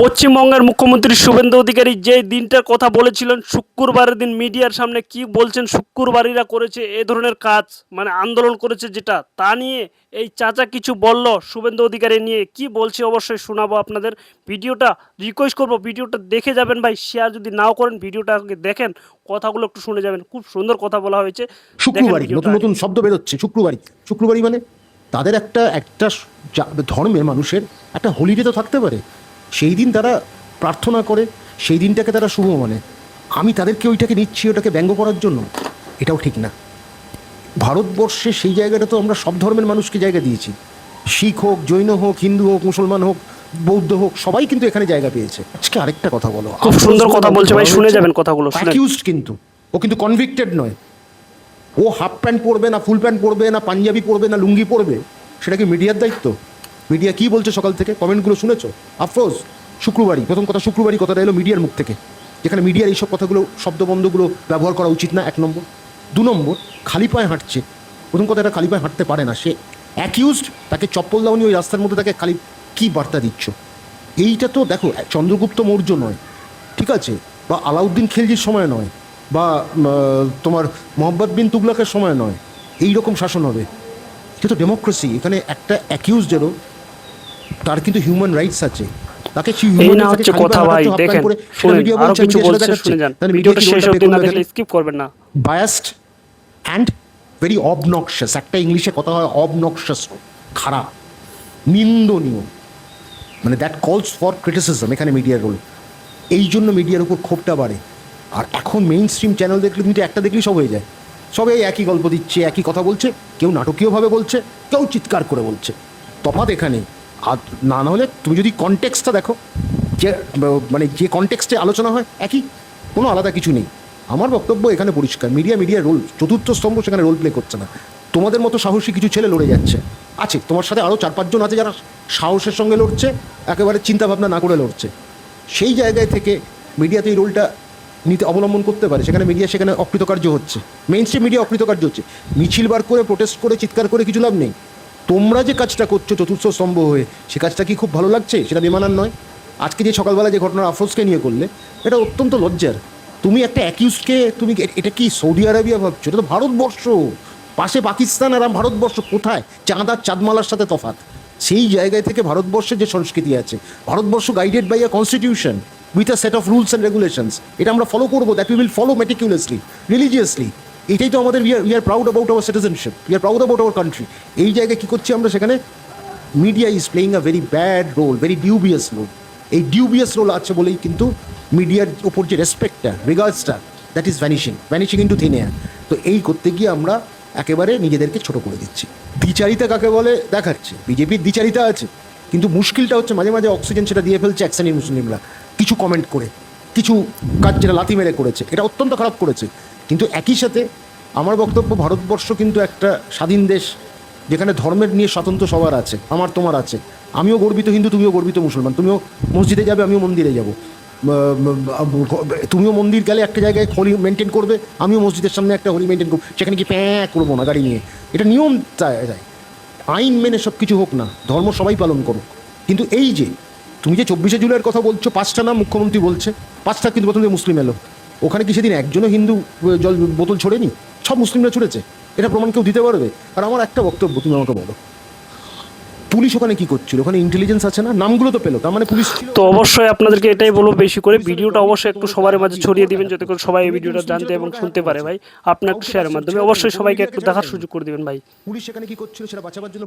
পশ্চিমবঙ্গের মুখ্যমন্ত্রী শুভেন্দু অধিকারী যে দিনটার কথা বলেছিলেন শুক্রবারের দিন মিডিয়ার সামনে কি বলছেন, শুক্রবারীরা করেছে এ ধরনের কাজ, মানে আন্দোলন করেছে যেটা, তা নিয়ে এই চাচা কিছু বলল শুভেন্দু অধিকারী নিয়ে কি বলছে অবশ্যই শোনাবো আপনাদের। ভিডিওটা রিকোয়েস্ট করবো, ভিডিওটা দেখে যাবেন ভাই, শেয়ার যদি নাও করেন ভিডিওটা আগে দেখেন, কথাগুলো একটু শুনে যাবেন, খুব সুন্দর কথা বলা হয়েছে। শুক্রবারই নতুন নতুন শব্দ বেরোচ্ছে। শুক্রবারই মানে তাদের একটা একটা ধর্মের মানুষের একটা হলিডে তো থাকতে পারে, সেই দিন তারা প্রার্থনা করে, সেই দিনটাকে তারা শুভ মানে। আমি তাদেরকে ওইটাকে নিচ্ছি ওটাকে ব্যঙ্গ করার জন্য, এটাও ঠিক না। ভারতবর্ষে সেই জায়গাটা তো আমরা সব ধর্মের মানুষকে জায়গা দিয়েছি, শিখ হোক, জৈন হোক, হিন্দু হোক, মুসলমান হোক, বৌদ্ধ হোক, সবাই কিন্তু এখানে জায়গা পেয়েছে। আজকে আরেকটা কথা বলো, খুব সুন্দর কথা বলছে ভাই, শুনে যাবেন কথাগুলো। অ্যাকিউজড কিন্তু ও কিন্তু কনভিক্টেড নয়। ও হাফ প্যান্ট পরবে না ফুল প্যান্ট পরবে না পাঞ্জাবি পরবে না লুঙ্গি পরবে, সেটা কি মিডিয়ার দায়িত্ব? মিডিয়া কি বলছে সকাল থেকে, কমেন্টগুলো শুনেছো? আফরোজ, শুক্রবারই প্রথম কথা, শুক্রবারই কথাটা এলো মিডিয়ার মুখ থেকে, যেখানে মিডিয়ার এইসব কথাগুলো শব্দবন্ধগুলো ব্যবহার করা উচিত না, 1 নম্বর। 2 নম্বর, খালি পায়ে হাঁটছে। প্রথম কথা, এটা খালি পায়ে হাঁটতে পারে না, সে অ্যাকিউজড। তাকে চপ্পল দাওনি ওই রাস্তার মধ্যে, তাকে খালি কী বার্তা দিচ্ছ? এইটা তো দেখো চন্দ্রগুপ্ত মৌর্য নয়, ঠিক আছে, বা আলাউদ্দিন খিলজির সময় নয়, বা তোমার মোহাম্মদ বিন তুগলকের সময় নয়। এই রকম শাসন হবে? এটা তো ডেমোক্রেসি। এখানে একটা অ্যাকিউজডেরও তার কিন্তু হিউম্যান রাইটস আছে। তাকে এই না হচ্ছে কথা ভাই, দেখেন শুনেন, আরো কিছু বলছে শুনে যান, ভিডিওটা শেষ অবধি না দেখলে স্কিপ করবেন না। বায়াসড অ্যান্ড ভেরি অবনক্সাস, একটা ইংলিশে কথা হয় অবনক্সাস, খারাপ, নিন্দনীয়, মানে দ্যাট কলস ফর ক্রিটিসিজম। এখানে মিডিয়ার রোল, এই জন্য মিডিয়ার উপর ক্ষোভটা বাড়ে। আর এখন মেইন স্ট্রিম চ্যানেল দেখলে তুমি তো একটা দেখলেই সব হয়ে যায়, সব এই একই গল্প দিচ্ছে, একই কথা বলছে, কেউ নাটকীয়ভাবে বলছে, কেউ চিৎকার করে বলছে। তফাৎ এখানে। আর না হলে তুমি যদি কনটেক্সটটা দেখো, যে মানে যে কনটেক্সটে আলোচনা হয় একই, কোনো আলাদা কিছু নেই। আমার বক্তব্য এখানে পরিষ্কার, মিডিয়ার রোল, চতুর্থ স্তম্ভ সেখানে রোল প্লে করছে না। তোমাদের মতো সাহসী কিছু ছেলে লড়ে যাচ্ছে, আছে তোমার সাথে আরও 4-5 জন আছে যারা সাহসের সঙ্গে লড়ছে, একেবারে চিন্তাভাবনা না করে লড়ছে। সেই জায়গায় থেকে মিডিয়াতে এই রোলটা নিতে অবলম্বন করতে পারে, সেখানে মিডিয়া সেখানে অকৃতকার্য হচ্ছে, মেইন স্ট্রিম মিডিয়া অকৃতকার্য হচ্ছে। মিছিল বার করে, প্রোটেস্ট করে, চিৎকার করে কিছু লাভ নেই। তোমরা যে কাজটা করছো চতুর্থ স্তম্ভ হয়ে, সে কাজটা কি খুব ভালো লাগছে? সেটা বেমানান নয়। আজকে যে সকালবেলা যে ঘটনা আফরোজকে নিয়ে করলে, এটা অত্যন্ত লজ্জার। তুমি একটা অ্যাকিউজকে তুমি এটা কি সৌদি আরবিয়া ভাবছো? এটা তো ভারতবর্ষ, পাশে পাকিস্তান আর ভারতবর্ষ। কোথায় চাঁদ আর চাঁদমালার সাথে তফাৎ? সেই জায়গায় থেকে ভারতবর্ষের যে সংস্কৃতি আছে, Bharatvarsha guided by a constitution with a set of rules and regulations, এটা আমরা ফলো করবো, that we will follow meticulously, religiously. এটাই তো আমাদের, we are proud about our citizenship, we are proud about our country. এই জায়গায় কী করছি আমরা? সেখানে media is playing a very bad role, very dubious role. এই ডিউবিয়াস রোল আছে বলেই কিন্তু মিডিয়ার ওপর যে রেসপেক্টটা, রিগার্ডসটা, that is vanishing into thin air. তো এই করতে গিয়ে আমরা একেবারে নিজেদেরকে ছোট করে দিচ্ছি। দ্বিচারিতা কাকে বলে দেখাচ্ছে, বিজেপির দ্বিচারিতা আছে, কিন্তু মুশকিলটা হচ্ছে মাঝে মাঝে অক্সিজেন সেটা দিয়ে ফেলছে এক শ্রেণীর মুসলিমরা, কিছু কমেন্ট করে, কিছু কাজ যেটা লাথি মেরে করেছে, এটা অত্যন্ত খারাপ করেছে। কিন্তু একই সাথে আমার বক্তব্য, ভারতবর্ষ কিন্তু একটা স্বাধীন দেশ, যেখানে ধর্মের নিয়ে স্বাতন্ত্র সবার আছে, আমার তোমার আছে। আমিও গর্বিত হিন্দু, তুমিও গর্বিত মুসলমান, তুমিও মসজিদে যাবে, আমিও মন্দিরে যাব। তুমিও মন্দির গেলে একটা জায়গায় হোলি মেনটেন করবে, আমিও মসজিদের সামনে একটা হোলি মেনটেন করবো, সেখানে কি করবো না গাড়ি নিয়ে। এটা নিয়ম চায়, আইন মেনে সব কিছু হোক না, ধর্ম সবাই পালন করুক। কিন্তু এই যে তুমি যে 24শে জুলাইয়ের কথা বলছো, 5টা নাম মুখ্যমন্ত্রী বলছে, 5টা কিন্তু প্রথমে মুসলিম এলো। ওখানে কি সেদিন একজনও হিন্দু জল বোতল ছোড়েনি? সব মুসলিমরা ছুড়েছে। এটা প্রমাণ কেউ দিতে পারবে? আর আমার একটা বক্তব্য, তুমি আমাকে বলো, পুলিশ ওখানে কি করছিল? ওখানে ইন্টেলিজেন্স আছে না? নামগুলো তো পেলো, তার মানে পুলিশ ছিল। তো অবশ্যই আপনাদেরকে এটাই বলবো, বেশি করে ভিডিওটা অবশ্যই একটু সবার মাঝে ছড়িয়ে দিবেন, যাতে করে সবাই এই ভিডিওটা জানতে এবং শুনতে পারে ভাই। আপনার শেয়ারের মাধ্যমে অবশ্যই সবাইকে একটু দেখার সুযোগ করে দিবেন ভাই। পুলিশ সেখানে কি করছিল সেটা বাঁচাবার জন্য